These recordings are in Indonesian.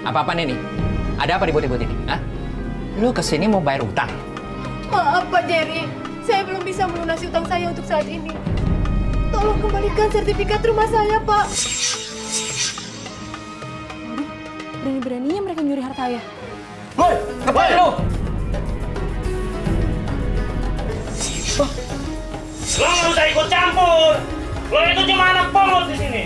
Apa-apaan ini? Ada apa ribut-ribut ini? Hah? Lu kesini mau bayar utang? Maaf Pak Jerry, saya belum bisa melunasi utang saya untuk saat ini. Tolong kembalikan sertifikat rumah saya, Pak. Berani-beraninya mereka nyuri harta ayah. Woi, ngapain lu? Lo nggak usah ikut campur. Lo itu cuma anak pungut di sini.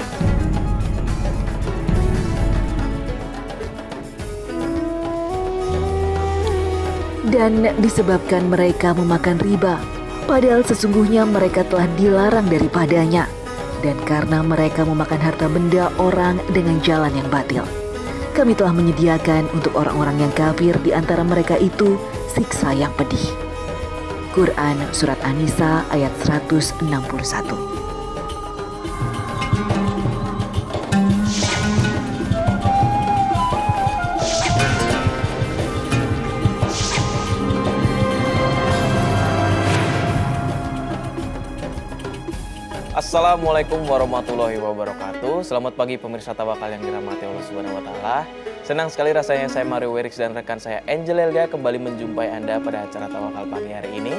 Dan disebabkan mereka memakan riba, padahal sesungguhnya mereka telah dilarang daripadanya. Dan karena mereka memakan harta benda orang dengan jalan yang batil, kami telah menyediakan untuk orang-orang yang kafir di antara mereka itu siksa yang pedih. Quran Surat An-Nisa ayat 161. Assalamualaikum warahmatullahi wabarakatuh. Selamat pagi pemirsa Tawakal yang dirahmati Allah Subhanahu wa taala. Senang sekali rasanya saya Mario Werix dan rekan saya Angel Elga kembali menjumpai Anda pada acara Tawakal pagi hari ini.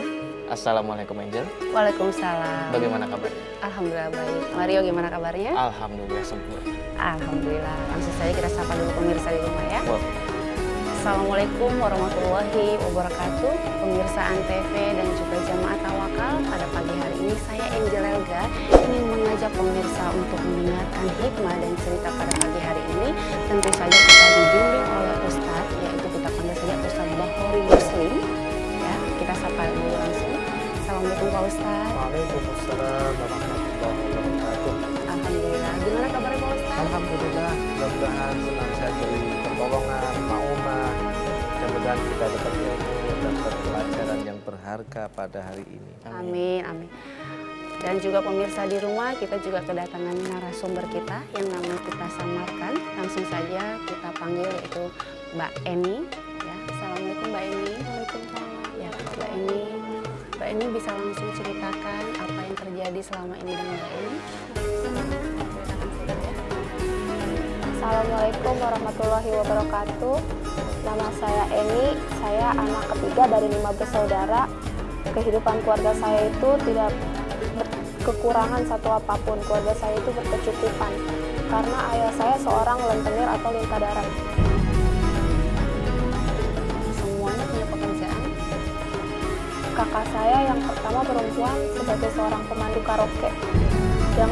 Assalamualaikum Angel. Waalaikumsalam. Bagaimana kabarnya? Alhamdulillah baik. Mario gimana kabarnya? Alhamdulillah sempurna. Alhamdulillah. Langsung saja kita sapa dulu pemirsa di rumah ya. Wow. Assalamualaikum warahmatullahi wabarakatuh. Pemirsa Antv dan juga jamaah Tawakal, pada pagi hari ini saya Angel Elga ingin mengajak pemirsa untuk mendengarkan hikmah dan cerita pada pagi hari ini. Tentu saja kita dibimbing oleh Ustadz, yaitu kita panggil saja Ustadz Bahori Muslim. Ya, kita sapa dulu langsung. Assalamualaikum Pak Ustadz. Waalaikumsalam warahmatullahi wabarakatuh. Alhamdulillah. Gimana kabarnya Pak Ustadz? Alhamdulillah, mudah-mudahan senang saya beri pertolongan, maumah. Mudah-mudahan kita dapat ilmu, dapat pelajaran yang berharga pada hari ini. Amin, amin. Dan juga pemirsa di rumah, kita juga kedatangan narasumber kita yang namanya kita samarkan. Langsung saja kita panggil yaitu Mbak Eni. Ya, Assalamualaikum Mbak Eni. Waalaikumsalam. Ya, Mbak Eni. Mbak Eni bisa langsung ceritakan apa yang terjadi selama ini dengan Mbak Eni? Ceritakan saja ya. Assalamualaikum warahmatullahi wabarakatuh. Nama saya Eni, saya anak ketiga dari 5 bersaudara. Kehidupan keluarga saya itu tidak kekurangan satu apapun. Keluarga saya itu berkecukupan karena ayah saya seorang rentenir atau lintah darat. Semuanya punya pekerjaan. Kakak saya yang pertama perempuan sebagai seorang pemandu karaoke yang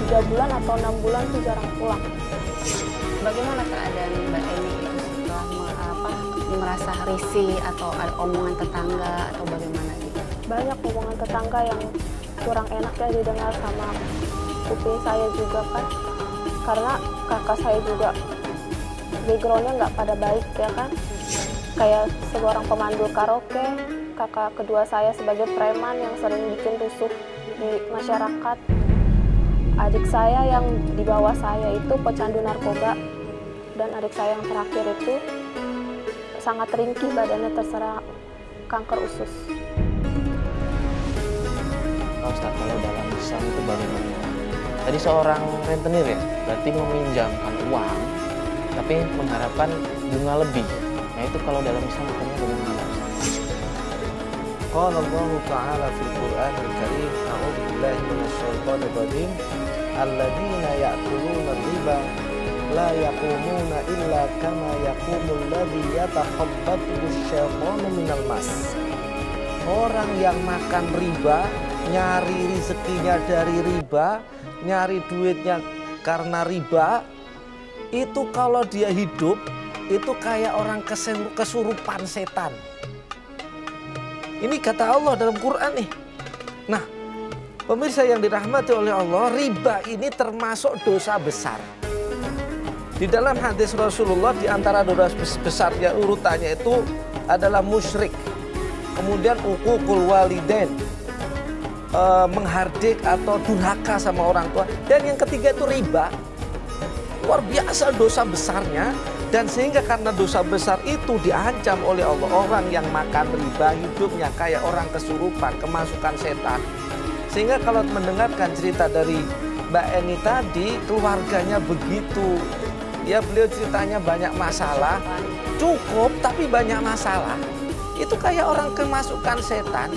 3 bulan atau 6 bulan itu jarang pulang. Bagaimana keadaan Mbak Eni itu setelah merasa risih atau ada omongan tetangga atau bagaimana gitu? Banyak omongan tetangga yang kurang enak ya didengar sama kuping saya juga kan, karena kakak saya juga backgroundnya nggak pada baik ya kan, kayak seorang pemandu karaoke, kakak kedua saya sebagai preman yang sering bikin rusuh di masyarakat, adik saya yang di bawah saya itu pecandu narkoba, dan adik saya yang terakhir itu sangat ringkih badannya terserang kanker usus. Pak Ustadz, kalau dalam Islam itu bagaimana? Tadi seorang rentenir ya, berarti meminjamkan uang, tapi mengharapkan bunga lebih. Nah itu kalau dalam Islam hukumnya bagaimana Pak Ustadz? Qala Allah Ta'ala fil Qur'an al-Karim, A'udzu billahi minasyaitonir rajim, alladzina ya'kuluna riba la yaqumuna illa kama yaqumul ladzi yatakhabbathu asyaitanu minal mas. Orang yang makan riba, nyari rezekinya dari riba, nyari duitnya karena riba, itu kalau dia hidup itu kayak orang kesurupan setan. Ini kata Allah dalam Quran nih. Nah, pemirsa yang dirahmati oleh Allah, riba ini termasuk dosa besar. Di dalam hadis Rasulullah, di antara dosa besarnya urutannya itu adalah musyrik, kemudian uququl walidain, menghardik atau durhaka sama orang tua, dan yang ketiga itu riba. Luar biasa dosa besarnya, dan sehingga karena dosa besar itu diancam oleh Allah. Orang yang makan riba hidupnya kayak orang kesurupan, kemasukan setan. Sehingga kalau mendengarkan cerita dari Mbak Eni tadi, keluarganya begitu ya beliau ceritanya banyak masalah, cukup tapi banyak masalah. Itu kayak orang kemasukan setan.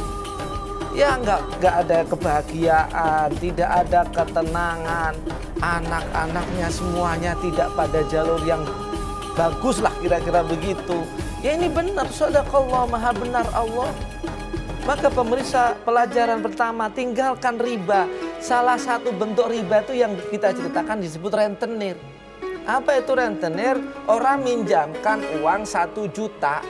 Ya nggak ada kebahagiaan, tidak ada ketenangan, anak-anaknya semuanya tidak pada jalur yang bagus lah kira-kira begitu. Ya ini benar, shadaqallah, maha benar Allah. Maka pemirsa, pelajaran pertama, tinggalkan riba. Salah satu bentuk riba itu yang kita ceritakan disebut rentenir. Apa itu rentenir? Orang minjamkan uang 1 juta.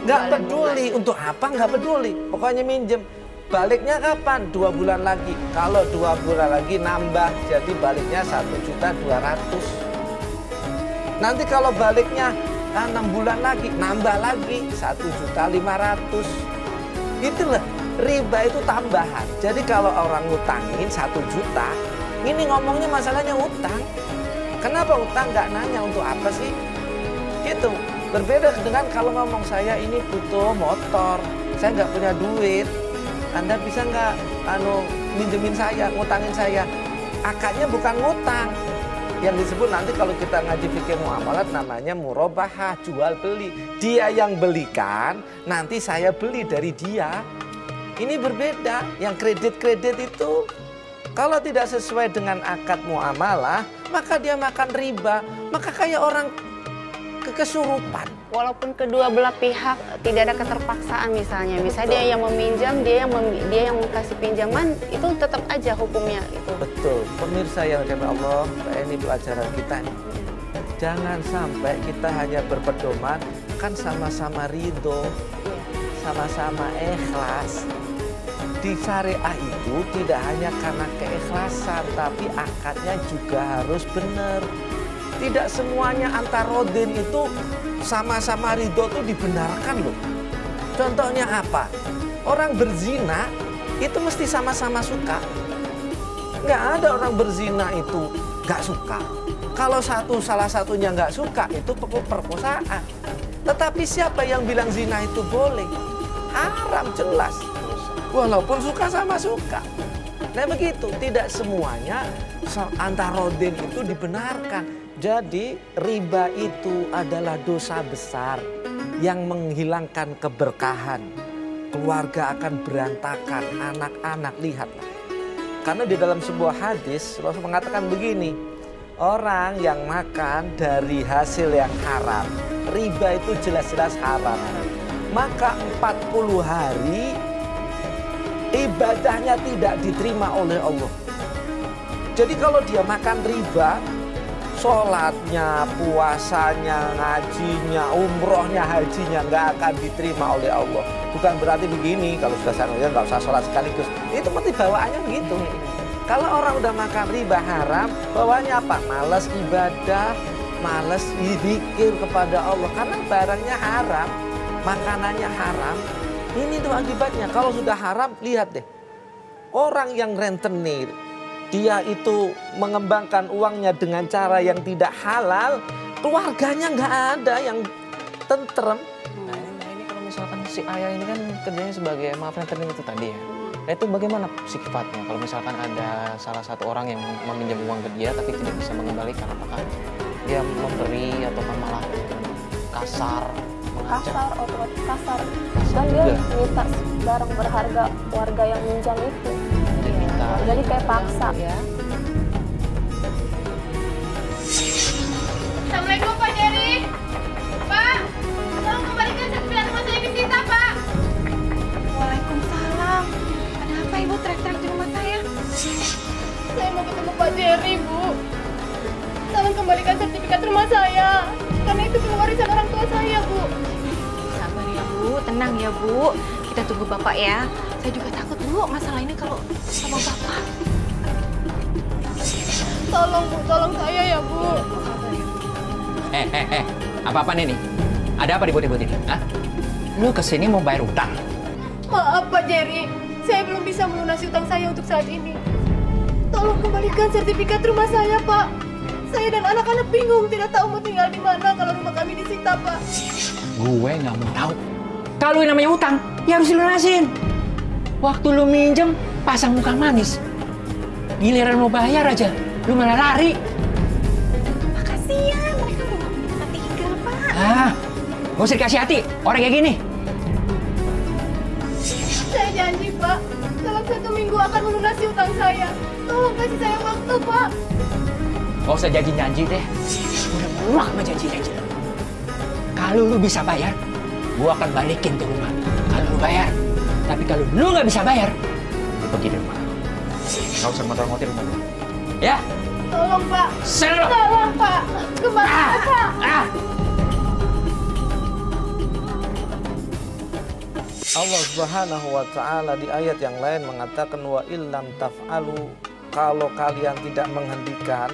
Nggak peduli untuk apa, nggak peduli. Pokoknya minjem. Baliknya kapan? 2 bulan lagi. Kalau 2 bulan lagi nambah, jadi baliknya 1.200.000. Nanti kalau baliknya 6 bulan lagi, nambah lagi 1.500.000. Itulah, riba itu tambahan. Jadi kalau orang ngutangin 1 juta, ini ngomongnya masalahnya utang. Kenapa utang? Nggak nanya untuk apa sih? Gitu. Berbeda dengan kalau ngomong saya ini butuh motor, saya nggak punya duit. Anda bisa nggak minjemin saya, ngutangin saya? Akadnya bukan ngutang. Yang disebut nanti kalau kita ngaji fikih muamalat namanya murabahah, jual beli. Dia yang belikan, nanti saya beli dari dia. Ini berbeda. Yang kredit-kredit itu kalau tidak sesuai dengan akad muamalah, maka dia makan riba. Maka kayak orang kesurupan. Walaupun kedua belah pihak tidak ada keterpaksaan misalnya dia yang meminjam, dia yang kasih pinjaman, itu tetap aja hukumnya itu. Betul. Pemirsa yang dirahmati Allah, ini pelajaran kita nih. Jangan sampai kita hanya berpedoman kan sama-sama ridho, sama-sama ikhlas. Di syariah itu tidak hanya karena keikhlasan, tapi akadnya juga harus benar. Tidak semuanya antarodin itu sama-sama ridho itu dibenarkan loh. Contohnya apa? Orang berzina itu mesti sama-sama suka. Nggak ada orang berzina itu nggak suka. Kalau salah satunya nggak suka itu perkosaan. Tetapi siapa yang bilang zina itu boleh? Haram jelas. Walaupun suka sama suka. Nah begitu, tidak semuanya antarodin itu dibenarkan. Jadi riba itu adalah dosa besar yang menghilangkan keberkahan. Keluarga akan berantakan, anak-anak lihatlah. Karena di dalam sebuah hadis Rasul mengatakan begini, orang yang makan dari hasil yang haram, riba itu jelas-jelas haram, maka 40 hari ibadahnya tidak diterima oleh Allah. Jadi kalau dia makan riba, sholatnya, puasanya, ngajinya, umrohnya, hajinya nggak akan diterima oleh Allah. Bukan berarti begini, kalau sudah sangat nggak usah sholat sekaligus. Itu mesti bawaannya begitu. Kalau orang udah makan riba haram, bawaannya apa? Malas ibadah, malas zikir kepada Allah. Karena barangnya haram, makanannya haram. Ini tuh akibatnya. Kalau sudah haram, lihat deh. Orang yang rentenir, dia itu mengembangkan uangnya dengan cara yang tidak halal, keluarganya nggak ada yang tentrem. Nah ini kalau misalkan si ayah ini kan kerjanya sebagai maaf rentenir itu tadi ya. Nah itu bagaimana sifatnya kalau misalkan ada salah satu orang yang meminjam uang ke dia tapi tidak bisa mengembalikan, apakah dia memberi atau malah kasar? Kasar, otomatis kasar. Dan dia minta barang berharga warga yang minjam itu. Jadi kayak paksa. Ya. Assalamualaikum Pak Jerry. Pak, tolong kembalikan sertifikat rumah saya disita, Pak. Waalaikumsalam. Ada apa Ibu teriak-teriak di rumah saya? Saya mau ketemu Pak Jerry, Bu. Tolong kembalikan sertifikat rumah saya. Karena itu warisan orang tua saya, Bu. Sabar ya, Bu. Tenang ya, Bu. Kita tunggu Bapak ya. Saya juga takut, Bu, masalah ini kalau sama Bapak. Tolong, Bu. Tolong saya ya, Bu. Apa-apaan ini? Ada apa ribut-ribut ini? Hah? Lu kesini mau bayar utang? Maaf, Pak Jerry. Saya belum bisa melunasi utang saya untuk saat ini. Tolong kembalikan sertifikat rumah saya, Pak. Saya dan anak-anak bingung, tidak tahu mau tinggal di mana kalau rumah kami disita, Pak. Gue nggak mau tahu. Kalau yang namanya utang, ya harus dilunasin. Waktu lu minjem, pasang muka manis. Giliran mau bayar aja, lu malah lari. Makasih kasihan. Mereka udah gak punya tempat tinggal, Pak. Ah, gak usah dikasih hati. Orang kayak gini. Saya janji, Pak. Dalam 1 minggu akan melunasi utang saya. Tolong kasih saya waktu, Pak. Gak usah janji-janji deh. Udah muak sama janji-janji. Kalau lu bisa bayar, gua akan balikin tuh rumah. Kalau lu bayar. Tapi kalau lu nggak bisa bayar, lu pergi dari rumah. Gak usah ngotot-ngotin rumah gua. Ya? Tolong, Pak. Sana lu. Tolong, Pak. Kemana, Pak? Allah Subhanahu wa taala di ayat yang lain mengatakan wa illam taf'alu, kalau kalian tidak menghentikan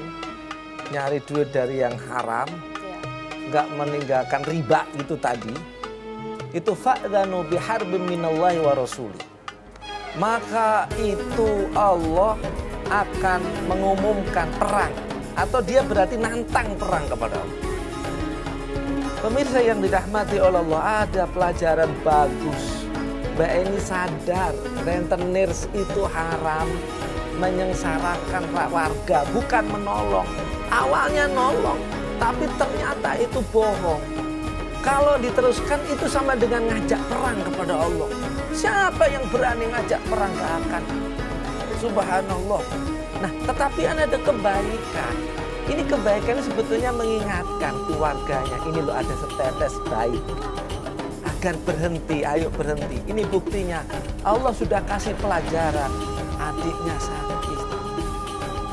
nyari duit dari yang haram, nggak meninggalkan riba itu tadi, itu fa'dhanu biharbin minallahi wa rasuli. Maka itu Allah akan mengumumkan perang, atau dia berarti nantang perang kepada Allah. Pemirsa yang dirahmati oleh Allah, ada pelajaran bagus. Mbak Eni sadar rentenir itu haram, menyengsarakan warga, bukan menolong. Awalnya nolong, tapi ternyata itu bohong. Kalau diteruskan itu sama dengan ngajak perang kepada Allah. Siapa yang berani ngajak perang gak akan? Subhanallah. Nah, tetapi ada kebaikan. Ini kebaikan sebetulnya mengingatkan keluarganya. Ini loh ada setetes baik. Agar berhenti, ayo berhenti. Ini buktinya. Allah sudah kasih pelajaran. Adiknya sakit.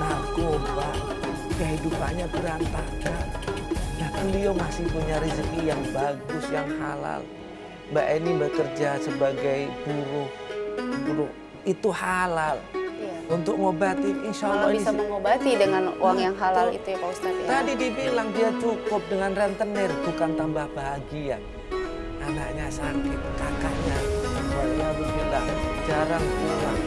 Narkoba. Kehidupannya berantakan. Nah, beliau masih punya rezeki yang bagus, yang halal. Mbak Eni bekerja sebagai buruh. Itu halal. Untuk ngobatin, insya Allah bisa mengobati dengan uang yang halal itu ya Pak Ustadz ya. Tadi dibilang dia cukup dengan rentenir, bukan tambah bahagia. Anaknya sakit, kakaknya waliyadzubillah jarang pulang.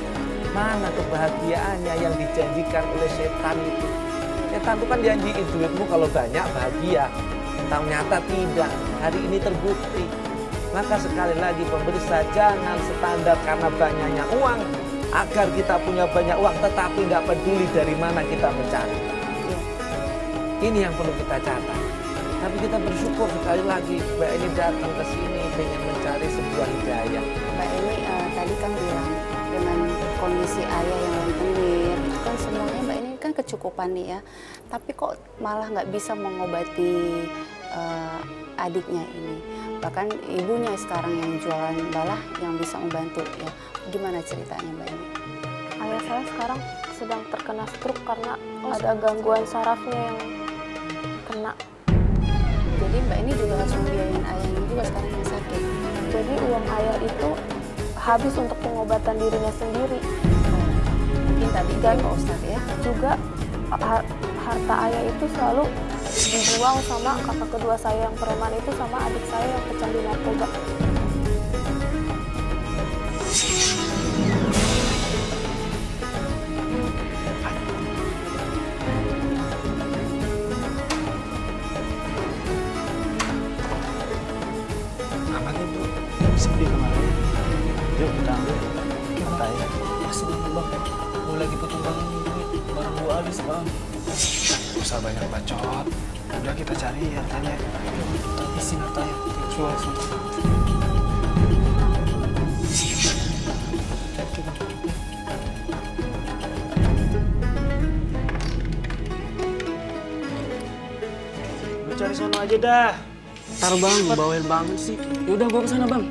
Mana kebahagiaannya yang dijanjikan oleh setan itu? Setan itu kan janjiin duitmu kalau banyak bahagia. Ternyata tidak, hari ini terbukti. Maka sekali lagi pemirsa, jangan standar karena banyaknya uang agar kita punya banyak uang tetapi nggak peduli dari mana kita mencari. Ini yang perlu kita catat. Tapi kita bersyukur sekali lagi Mbak Eni datang ke sini pengen mencari sebuah hidayah. Mbak Eni tadi kan bilang dengan kondisi ayah yang rentenir itu kan semuanya Mbak Eni kan kecukupan nih ya. Tapi kok malah nggak bisa mengobati adiknya ini. Bahkan ibunya sekarang yang jualan balah yang bisa membantu ya. Gimana ceritanya Mbak Eni? Ayah saya sekarang sedang terkena stroke karena ada gangguan sarafnya yang kena. Jadi Mbak Eni juga harus membiayain ayahnya juga sekarang yang sakit. Jadi uang ayah itu habis untuk pengobatan dirinya sendiri. Mungkin tadi dan Pak Ustadz ya. Juga harta ayah itu selalu dibuang sama kakak kedua saya yang preman itu sama adik saya yang pecandu narkoba. Aman itu sepi kemarin. Yuk kita ambil. Kita ya. Pasti banget bang. Gue lagi butuh banget nih duit. Barang gue habis bang. Gak usah banyak bacot. Udah kita cari hartanya. Kita habisin hartanya. Kita langsung. Oke bang. Lu cari sono aja dah. Ntar bang, bawel banget sih. Yaudah gua kesana bang.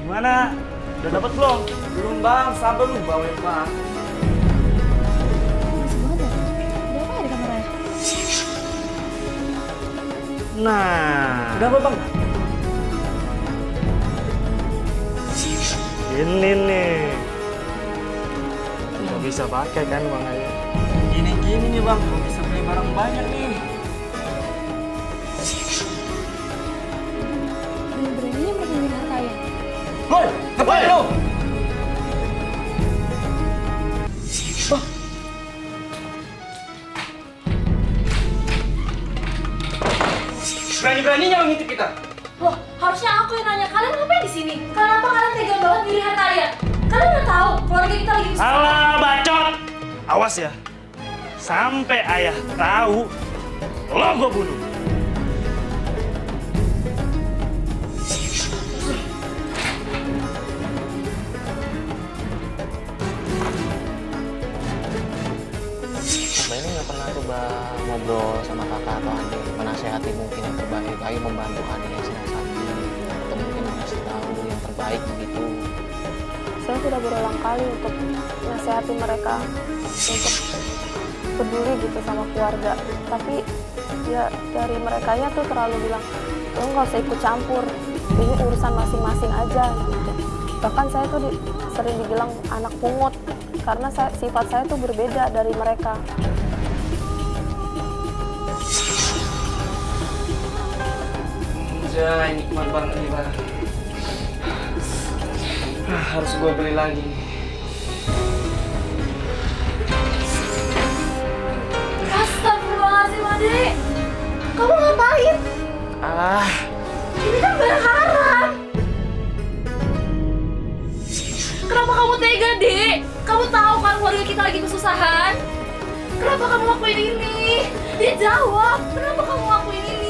Gimana? Udah dapat belum? Belum bang, sabar lu bawel bang. Nah, udah apa bang? Ini nih. Gak bisa pakai kan bang ayah. Gini-gini nih bang, gak bisa beli barang banyak nih. Beraninya mereka ngambil harta ayah. Hoi, ngapain lu? Berani-beraninya lo ngintip kita. Loh, harusnya aku yang nanya. Kalian ngapain di sini? Kenapa kalian tega banget nyuri harta ayah? Kalian udah tahu keluarga kita lagi susah. Alah, bacot! Awas ya, sampai ayah tahu, lo gue bunuh. Mbak ini nggak pernah coba ngobrol sama kakak atau adik, menasehati mungkin yang terbaik, ayo membantu adik yang sedang sakit, atau mungkin mengasih tahu yang terbaik begitu. Saya sudah berulang kali untuk nasihati mereka untuk peduli gitu sama keluarga, tapi ya dari merekanya tuh terlalu bilang, lo nggak usah ikut campur, ini urusan masing-masing aja gitu. Bahkan saya tuh sering dibilang anak pungut karena sifat saya tuh berbeda dari mereka. Ya, ini nikmat banget nih, Bang. Harus gue beli lagi. Astagfirullahaladzim, Adek. Kamu ngapain? Ini kan barang haram. Kenapa kamu tega, Dek? Kamu tahu kan keluarga kita lagi kesusahan? Kenapa kamu lakuin ini? Dia jawab, kenapa kamu lakuin ini?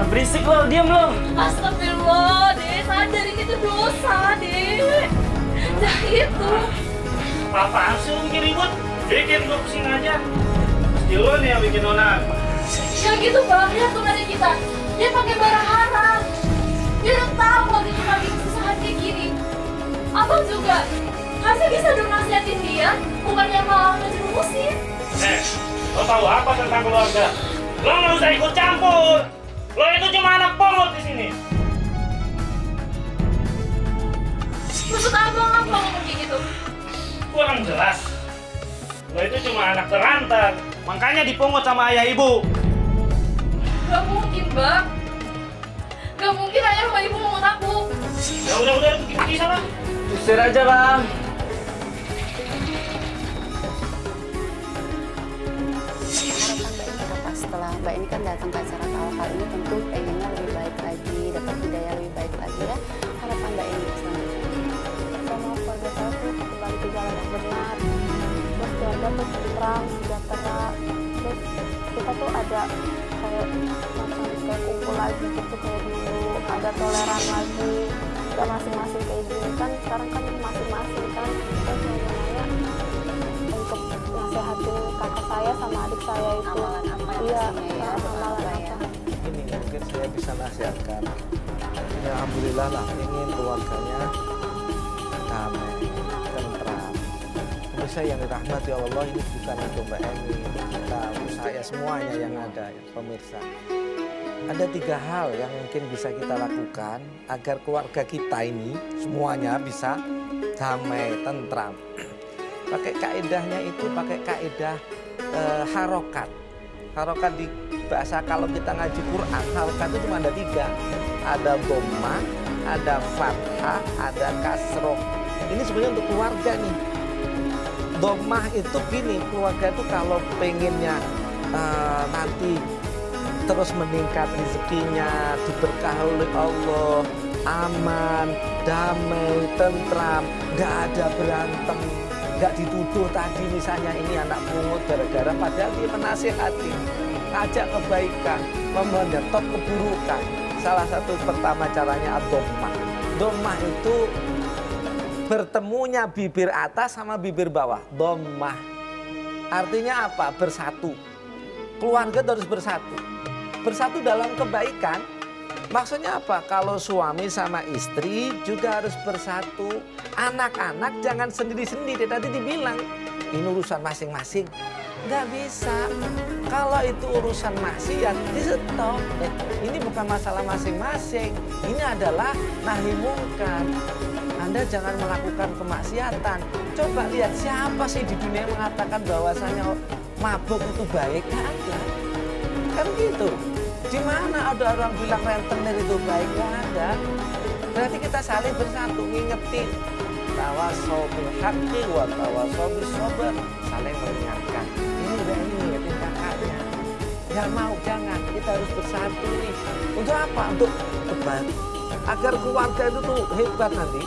Berisik lo, diam lo. Astagfirullah, Dek. Sadar ini tuh dosa, Dek. Jangan gitu. Apaan sih lo bikin ribut? Bikin gue pusing aja. Pasti lo nih yang bikin onar. Jangan gitu, Bang. Lihat tuh adik kita. Dia pakai barang haram. Dia udah tahu kalau kita lagi kesusahan kayak gini. Abang juga harusnya bisa dong nasihatin dia, bukan yang malah ngejerumusin. Lo tahu apa tentang keluarga? Lo nggak usah ikut campur. Lo itu cuma anak pungut di sini. Maksud abang apa ngomong kayak gitu? Kurang jelas. Lo itu cuma anak terlantar, makanya dipungut sama ayah ibu. Gak mungkin, Bang. Gak mungkin ayah sama ibu mau aku. Ya udah pergi sana. Usir aja, Bang. Harapan Mbak ini apa setelah Mbak ini kan datang ke acara tawakal ini, tentu pengennya lebih baik lagi, dapat hidayah lebih baik lagi ya. Harapan Mbak ini selanjutnya. Saya mau keluarga saya tuh kembali ke jalan yang benar, terus keluarga tuh tentram, sejahtera, terus kita tuh ada kayak macam kayak kumpul lagi gitu kayak dulu, ada toleran lagi, gak masing-masing kayak gini kan, sekarang kan masing-masing kan. Terus saya mau nanya untuk nasehatin kakak saya sama adik saya itu Amalan apa yang iya, pastinya ya, amalan apa apa ya? Ini mungkin saya bisa nasihatkan. Ya, alhamdulillah lah, ingin keluarganya damai, tentram. Pemirsa yang dirahmati Allah, ini bukan untuk Mbak Emi, kita, untuk saya semuanya yang ada, ya, pemirsa. Ada 3 hal yang mungkin bisa kita lakukan agar keluarga kita ini semuanya bisa damai, tentram. Pakai kaedahnya itu, pakai kaedah harokat. Harokat di bahasa kalau kita ngaji Quran, harokat itu cuma ada 3. Ada dhammah, ada fathah, ada kasroh. Ini sebenarnya untuk keluarga nih. Dhammah itu gini, keluarga itu kalau pengennya nanti terus meningkat rezekinya, diberkahi oleh Allah, aman, damai, tentram, nggak ada berantem, nggak dituduh tadi misalnya ini anak pungut gara-gara, padahal dia menasihati, ngajak kebaikan, menyetop keburukan. Salah satu pertama caranya dhammah. Dhammah itu bertemunya bibir atas sama bibir bawah. Dhammah artinya apa? Bersatu. Keluarga harus bersatu. Bersatu dalam kebaikan. Maksudnya apa? Kalau suami sama istri juga harus bersatu. Anak-anak jangan sendiri-sendiri. Tadi dibilang, ini urusan masing-masing. Nggak bisa. Kalau itu urusan maksiat, di stop. Ini bukan masalah masing-masing. Ini adalah nahi mungkar. Anda jangan melakukan kemaksiatan. Coba lihat siapa sih di dunia yang mengatakan bahwasanya mabuk itu baik? Nggak ada. Kan gitu. Di mana ada orang bilang rentenir itu baik? Nggak ada. Berarti kita saling bersatu, ngingetin. Tawasau bil haqqi wa tawasau bis sabr. Saling mengingatkan. Ini udah ini ngingetin kakaknya. Nggak mau, jangan. Kita harus bersatu nih. Untuk apa? Untuk kebaikan. Agar keluarga itu tuh hebat nanti.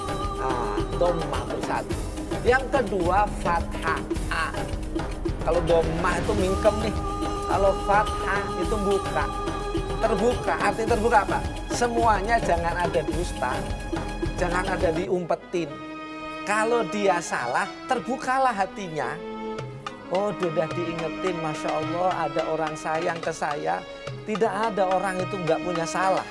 Dhammah bersatu. Yang kedua fathah. A. Kalau domah itu mingkem nih. Kalau fathah itu buka. Terbuka, arti terbuka apa? Semuanya jangan ada dusta, jangan ada diumpetin. Kalau dia salah, terbukalah hatinya. Oh, sudah diingetin, Masya Allah ada orang sayang ke saya. Tidak ada orang itu nggak punya salah.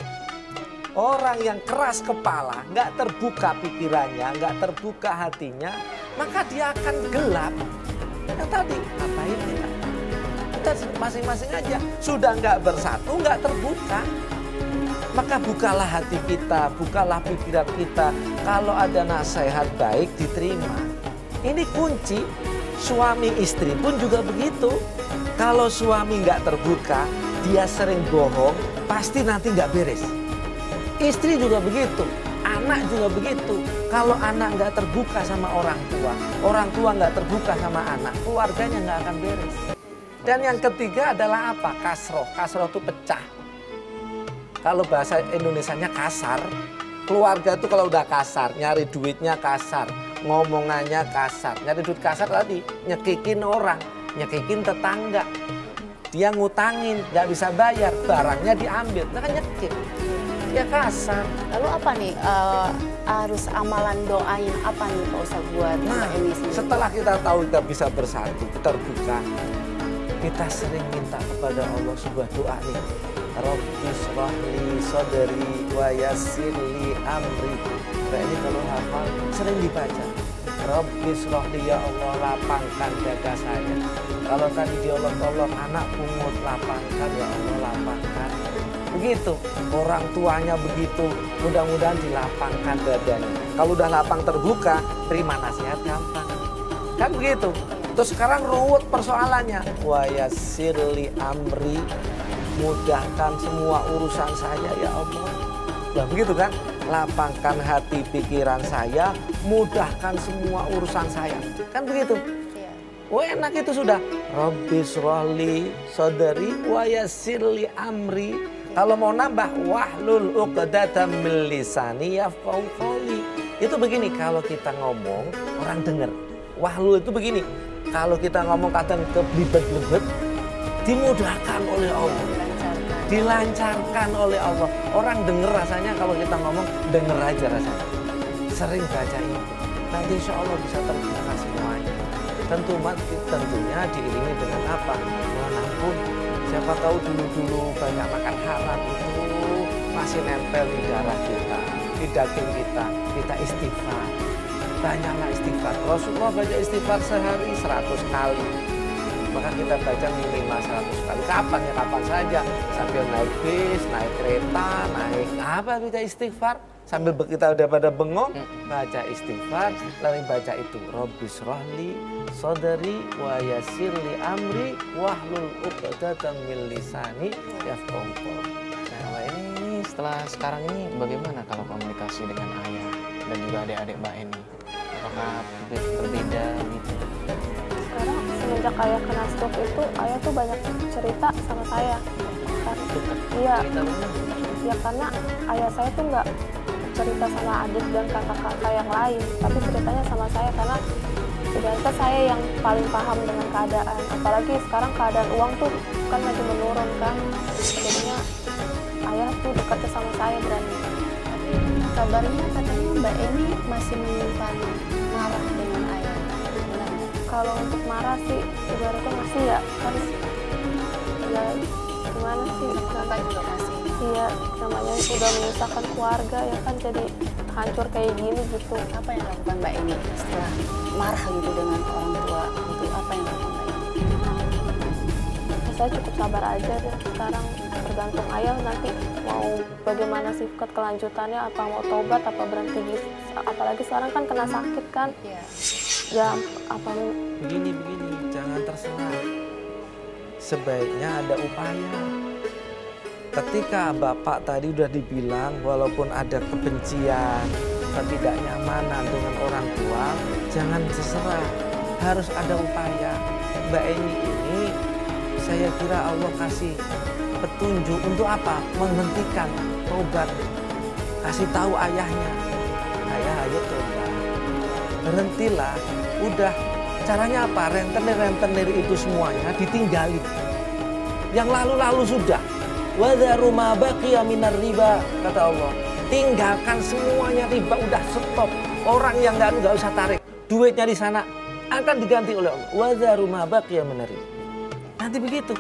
Orang yang keras kepala, nggak terbuka pikirannya, nggak terbuka hatinya, maka dia akan gelap. Yang tadi, ngapain kita? Kita masing-masing aja. Sudah nggak bersatu, nggak terbuka. Maka bukalah hati kita, bukalah pikiran kita. Kalau ada nasihat baik, diterima. Ini kunci. Suami istri pun juga begitu. Kalau suami nggak terbuka, dia sering bohong, pasti nanti nggak beres. Istri juga begitu, anak juga begitu. Kalau anak nggak terbuka sama orang tua nggak terbuka sama anak, keluarganya nggak akan beres. Dan yang ketiga adalah apa? Kasroh. Kasroh itu pecah. Kalau bahasa Indonesianya kasar, keluarga itu kalau udah kasar, nyari duitnya kasar, ngomongannya kasar. Nyari duit kasar tadi, nyekikin orang, nyekikin tetangga. Dia ngutangin, nggak bisa bayar, barangnya diambil, nah kan nyekik. Ya kasar. Lalu apa nih harus amalan doain apa nih Pak Ustadz buat Mbak Eni sendiri? Setelah kita tahu kita bisa bersatu, terbuka, kita sering minta kepada Allah sebuah doa nih. Rabbi shrahli sadri wa yassirli amri. Mbak Eni kalau hafal sering dibaca. Rabbi shrahli, ya Allah lapangkan dada saya. Kalau tadi diolok-olok anak pungut, lapangkan ya Allah, lapangkan. Begitu, orang tuanya begitu, mudah-mudahan dilapangkan dadanya. Kalau udah lapang terbuka, terima nasihat gampang. Kan begitu. Terus sekarang ruwet persoalannya. Wa yassirli amri, mudahkan semua urusan saya ya Allah. Nah begitu kan, lapangkan hati pikiran saya, mudahkan semua urusan saya. Kan begitu. Oh enak itu sudah. Rabbi shrahli sadri wa yassirli amri. Kalau mau nambah wahlul 'uqdatam min lisani yafqahu qawli. Itu begini, kalau kita ngomong orang dengar. Wahlul itu begini. Kalau kita ngomong kadang keblibet-blibet, dimudahkan oleh Allah. Dilancarkan oleh Allah. Orang dengar rasanya kalau kita ngomong, dengar aja rasanya. Sering baca itu. Nanti insya Allah bisa terbuka semuanya. Tentunya diiringi dengan apa? Mohon ampun. Siapa tahu dulu-dulu banyak makan haram itu masih nempel di darah kita, di daging kita. Kita istighfar. Banyaklah istighfar. Rasulullah baca istighfar sehari 100 kali. Maka kita baca minimal 100 kali. Kapan ya? Kapan saja. Sambil naik bis, naik kereta, naik apa kita istighfar. Sambil kita udah pada bengong, baca istighfar, lalu baca itu. Rabbi shrahli sadri wa yassirli amri wahlul 'uqdatam min lisani yafqahu qawli. Nah, Mbak Eni setelah sekarang ini bagaimana kalau komunikasi dengan ayah dan juga adik-adik Mbak Eni? Apakah berbeda gitu? Sekarang semenjak ayah kena stroke itu, ayah tuh banyak cerita sama saya. Iya, ya karena ayah saya tuh nggak cerita sama adik dan kakak-kakak yang lain, tapi ceritanya sama saya karena ternyata saya yang paling paham dengan keadaan. Apalagi sekarang keadaan uang tuh kan lagi menurun kan, jadinya ayah tuh dekatnya sama saya berani. Kabarnya katanya Mbak Eni masih menyimpan marah dengan ayah. Benar? Kalau untuk marah sih ibaratnya masih ya, kan ya gimana sih? Kakak juga masih. Iya, namanya udah menyusahkan keluarga ya kan, jadi hancur kayak gini gitu. Apa yang dilakukan Mbak Eni setelah marah gitu dengan orang tua? Itu apa yang dilakukan Mbak Eni? Saya cukup sabar aja deh. Sekarang tergantung ayah nanti mau bagaimana sifat kelanjutannya, apa mau tobat, apa berhenti gitu. Apalagi sekarang kan kena sakit kan. Iya. Ya apa Begini, jangan terserah. Sebaiknya ada upaya. Ketika Bapak tadi udah dibilang walaupun ada kebencian, ketidaknyamanan dengan orang tua, jangan terserah. Harus ada upaya. Mbak Eni ini saya kira Allah kasih petunjuk untuk apa? Menghentikan tobat. Kasih tahu ayahnya. Ayah ayo tobat. berhentilah. Udah, caranya apa? Rentenir itu semuanya ditinggalin. Yang lalu-lalu sudah. Wadharu ma baqiya minar riba, kata Allah. Tinggalkan semuanya riba, udah stop. Orang yang nggak usah tarik. Duitnya di sana akan diganti oleh Allah. Wadharu ma baqiya minar riba. Nanti begitu.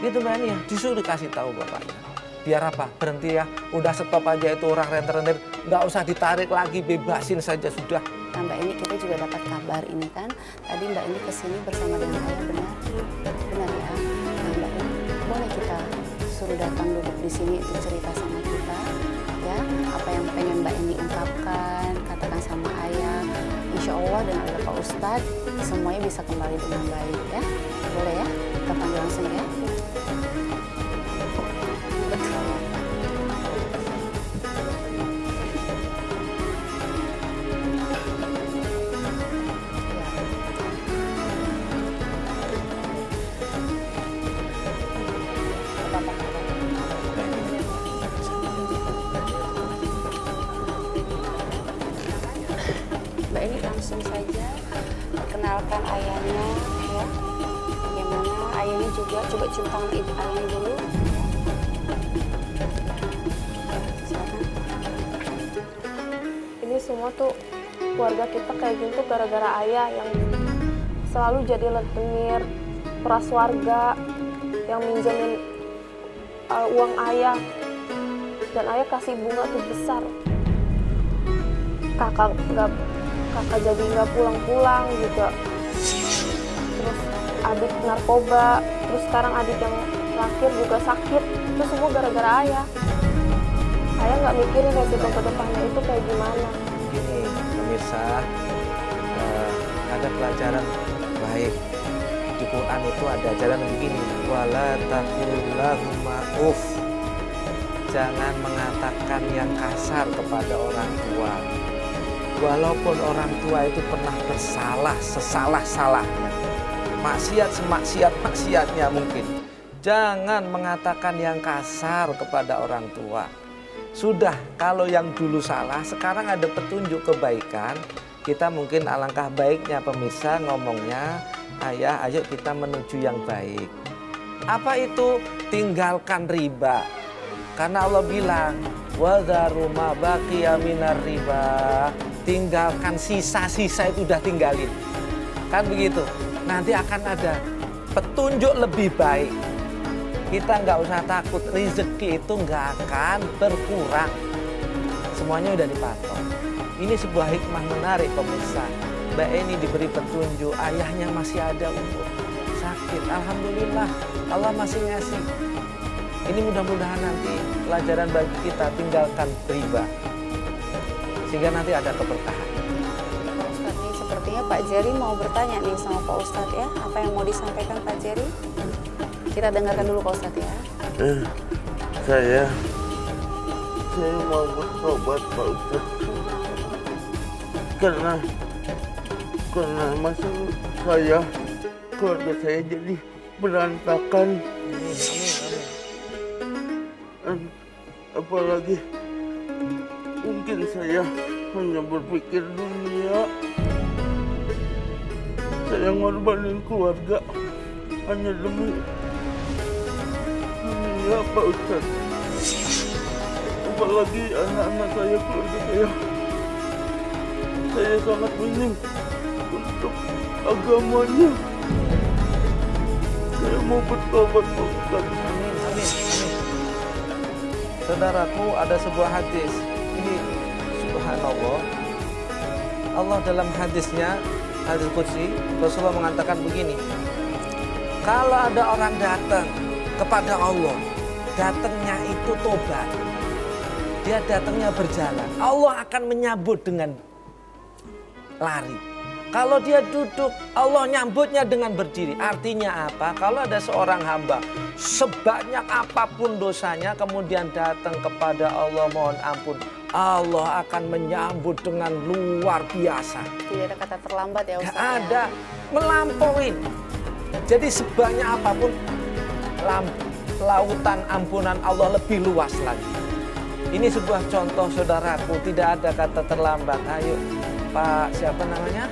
Gitu Mbak Nia, disuruh kasih tahu bapaknya. Biar apa? Berhenti ya. Udah stop aja itu orang rentenir. Nggak usah ditarik lagi, bebasin saja sudah. Nah Mbak ini kita juga dapat kabar ini kan. Tadi Mbak ini kesini bersama dengan ayah, benar? Benar ya? Nah Mbak ini boleh kita suruh datang duduk di sini untuk cerita sama kita. Ya, apa yang pengen Mbak ini ungkapkan, katakan sama ayah. Insya Allah dengan ada Pak Ustadz, semuanya bisa kembali dengan baik ya. Boleh ya? Kita panggil langsung ya. Mbak ini langsung saja perkenalkan ayahnya ya. Bagaimana ayahnya juga, coba cium tangan ibu ayahnya dulu. Silakan. Ini semua tuh keluarga kita kayak gitu gara-gara ayah yang selalu jadi rentenir, peras warga, yang minjemin uang ayah, dan ayah kasih bunga tuh besar. Kakak jadi nggak pulang-pulang juga. Terus adik narkoba, terus sekarang adik yang terakhir juga sakit. Itu semua gara-gara ayah. Ayah nggak mikirin resiko ke depannya itu kayak gimana. Gini pemirsa, ada pelajaran baik di Quran itu, ada ajaran begini, wala taqul lahumma uff. Jangan mengatakan yang kasar kepada orang tua. Walaupun orang tua itu pernah bersalah sesalah-salahnya, maksiat semaksiat-maksiatnya mungkin, jangan mengatakan yang kasar kepada orang tua. Sudah, kalau yang dulu salah, sekarang ada petunjuk kebaikan. Kita mungkin alangkah baiknya pemirsa ngomongnya, ayah ayo kita menuju yang baik. Apa itu? Tinggalkan riba. Karena Allah bilang, wadharu ma baqiya minar riba. Tinggalkan sisa-sisa itu udah tinggalin. Kan begitu. Nanti akan ada petunjuk lebih baik. Kita nggak usah takut, rezeki itu nggak akan berkurang. Semuanya udah dipatok. Ini sebuah hikmah menarik pemirsa. Mbak Eni diberi petunjuk, ayahnya masih ada umur, sakit. Alhamdulillah, Allah masih ngasih. Ini mudah-mudahan nanti pelajaran bagi kita, tinggalkan riba. Sehingga nanti ada keberkahan. Pak Ustadz, nih sepertinya Pak Jerry mau bertanya nih sama Pak Ustadz ya. Apa yang mau disampaikan Pak Jerry? Kita dengarkan dulu Pak Ustadz ya. Saya mau bertobat Pak Ustadz. Karena masa keluarga saya jadi berantakan. Apalagi mungkin saya hanya berpikir dunia. Saya ngorbanin keluarga hanya demi dunia Pak Ustadz. Apalagi anak-anak saya, keluarga saya. Saya sangat minim untuk agamanya. Saya mau bertobat Pak Ustadz. Amin, amin, amin. Saudaraku, ada sebuah hadis. Ini subhanallah. Allah dalam hadisnya, hadis qudsi, Rasulullah mengatakan begini. Kalau ada orang datang kepada Allah, datangnya itu tobat. Dia datangnya berjalan. Allah akan menyambut dengan lari. Kalau dia duduk, Allah nyambutnya dengan berdiri. Artinya apa? Kalau ada seorang hamba, sebanyak apapun dosanya, kemudian datang kepada Allah mohon ampun, Allah akan menyambut dengan luar biasa. Tidak ada kata terlambat ya Ustaz. Tidak ada, melampaui. Jadi sebanyak apapun, lautan ampunan Allah lebih luas lagi. Ini sebuah contoh saudaraku, tidak ada kata terlambat. Ayo Pak siapa namanya?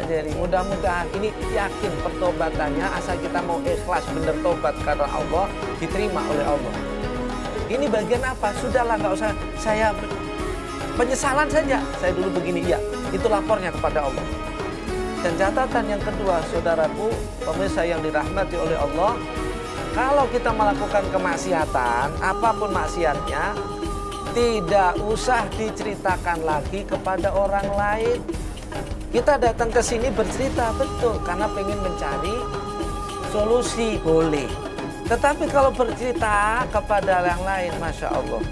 Jerry. Mudah-mudahan ini yakin pertobatannya, asal kita mau ikhlas bener tobat karena Allah, diterima oleh Allah. Ini bagian apa? Sudahlah, nggak usah saya penyesalan saja. Saya dulu begini, ya itu lapornya kepada Allah. Dan catatan yang kedua, saudaraku, pemirsa yang dirahmati oleh Allah, kalau kita melakukan kemaksiatan, apapun maksiatnya, tidak usah diceritakan lagi kepada orang lain. Kita datang ke sini bercerita, betul, karena pengen mencari solusi, boleh. Tetapi kalau bercerita kepada yang lain, Masya Allah,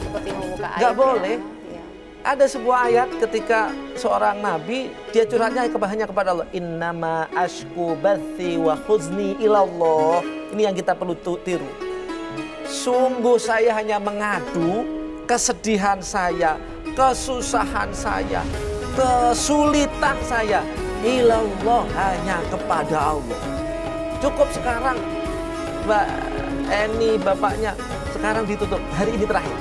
seperti membuka ayat, nggak boleh. Ya. Ada sebuah ayat ketika seorang nabi, dia curhatnya hanya kepada Allah. Innama ashku bathi wa huzni ilallah. Ini yang kita perlu tiru. Sungguh saya hanya mengadu kesedihan saya, kesusahan saya, kesulitan saya, ilallah, hanya kepada Allah. Cukup sekarang, Mbak Eni, bapaknya, sekarang ditutup, hari ini terakhir.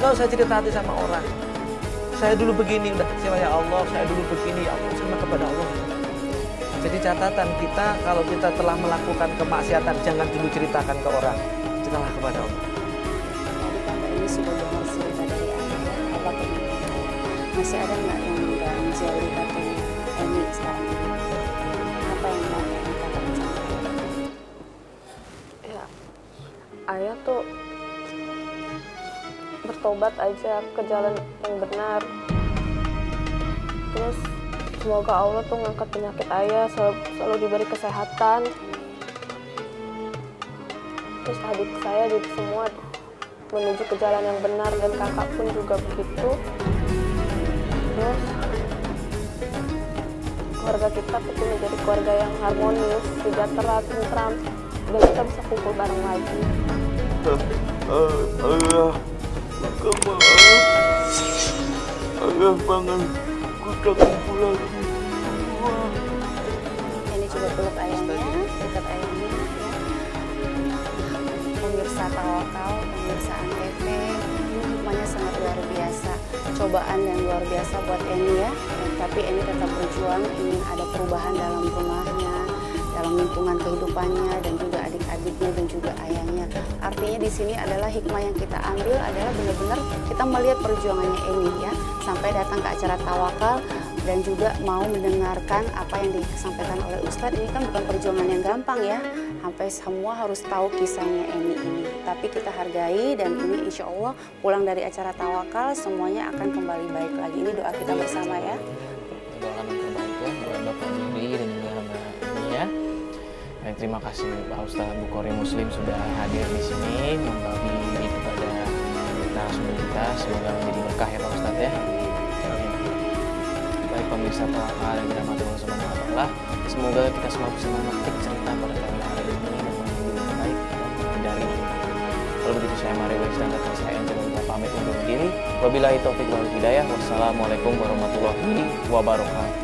Nggak usah cerita hati sama orang. Saya dulu begini, udah, siapa ya Allah, saya dulu begini, ya Allah, sama kepada Allah. Jadi catatan kita, kalau kita telah melakukan kemaksiatan, jangan dulu ceritakan ke orang, ceritalah kepada Allah. Tadi kan Mbak Eni sudah dengar cerita dari ayah, apa kebenaran? Masih ada nggak yang nggak menjauhi katanya Eni sekarang? Apa yang mau Eni katakan sama ayah? Ya, ayah tuh bertobat aja ke jalan yang benar. Terus semoga Allah tuh ngangkat penyakit ayah, selalu diberi kesehatan. Terus adik saya, adik semua menuju ke jalan yang benar, dan kakak pun juga begitu. Terus keluarga kita tuh menjadi keluarga yang harmonis, sejahtera, tentram, dan kita bisa kumpul bareng lagi. Ayah, maaf. Ayah bangun, kita kumpul lagi. Ini coba peluk ayahnya, dekat ayahnya ya. Pemirsa Tawakal, pemirsa Antv, ini hikmahnya sangat luar biasa. Cobaan yang luar biasa buat Eni ya. Tapi Eni tetap berjuang, ingin ada perubahan dalam rumahnya, dalam lingkungan kehidupannya, dan juga adik-adiknya dan juga ayahnya. Artinya di sini adalah hikmah yang kita ambil adalah benar-benar kita melihat perjuangannya Eni ya, sampai datang ke acara Tawakal dan juga mau mendengarkan apa yang disampaikan oleh Ustadz. Ini kan bukan perjuangan yang gampang ya, sampai semua harus tahu kisahnya Eni ini. Tapi kita hargai, dan ini insya Allah pulang dari acara Tawakal semuanya akan kembali baik lagi. Ini doa kita bersama ya. Doakan yang terbaik ya buat Bapak Jiri dan juga Mbak Eni ya. Dan terima kasih Pak Ustadz Bukhari Muslim sudah hadir di sini membagi kepada narasumber kita. Semoga menjadi berkah ya Pak Ustadz ya. Baik pemirsa Tawakal yang dirahmati Allah Subhanahu wa Ta'ala, semoga kita semua bisa memetik cerita pada hari ini dan menjadi lebih baik dan menghindari. Kalau begitu saya Mario Wex dan rekan saya Angel Elga pamit undur diri. Wabillahi taufiq wal hidayah. Wassalamualaikum warahmatullahi wabarakatuh.